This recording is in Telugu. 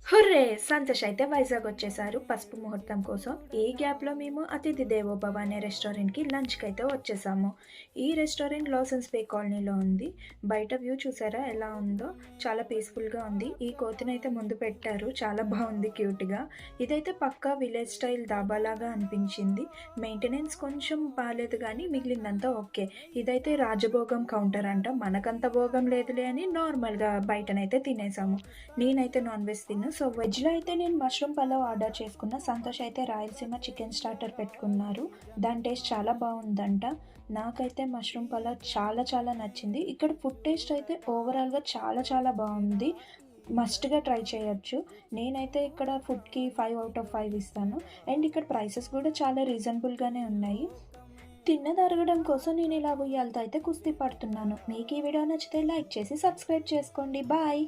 హుర్రే! సంతోష్ అయితే వైజాగ్ వచ్చేసారు పసుపు ముహూర్తం కోసం. ఈ గ్యాప్‌లో మేము అతిథి దేవో భవ అనే రెస్టారెంట్‌కి లంచ్‌కైతే వచ్చేసాము. ఈ రెస్టారెంట్ లాసెన్స్ బే కాలనీలో ఉంది. బయట వ్యూ చూసారా ఎలా ఉందో? చాలా పీస్‌ఫుల్‌గా ఉంది. ఈ కోతినైతే ముందు పెట్టారు. చాలా బావుంది క్యూట్‌గా. ఇదైతే పక్కా విలేజ్ స్టైల్ డాబాలాగా అనిపించింది. మెయింటెనెన్స్ కొంచెం బాలేదు గానీ మిగిలిందంతా ఓకే. ఇదైతే రాజభోగం కౌంటర్ అంట. మనకంత భోగం లేదులే అని నార్మల్‌గా బయటనైతే తినేసాము. నేనైతే నాన్ వెజ్ తినను. సో, వెజ్‌లో అయితే నేను మష్రూమ్ పలావ్ ఆర్డర్ చేసుకున్నా. సంతోష్ అయితే రాయలసీమ చికెన్ స్టార్టర్ పెట్టుకున్నారు. దాని టేస్ట్ చాలా బావుందంట. నాకైతే మష్రూమ్ పలావ్ చాలా చాలా నచ్చింది. ఇక్కడ ఫుడ్ టేస్ట్ అయితే ఓవరాల్‌గా చాలా చాలా బావుంది. మస్ట్‌గా ట్రై చేయొచ్చు. నేనైతే ఇక్కడ ఫుడ్‌కి 5 ఔట్ ఆఫ్ 5 ఇస్తాను. అండ్ ఇక్కడ ప్రైసెస్ కూడా చాలా రీజనబుల్‌గానే ఉన్నాయి. తిన్నది అరగడం కోసం నేను ఇలా ఉయ్యాలతో అయితే కుస్తీ పడుతున్నాను. మీకు ఈ వీడియో నచ్చితే లైక్ చేసి సబ్స్క్రైబ్ చేసుకోండి. బాయ్.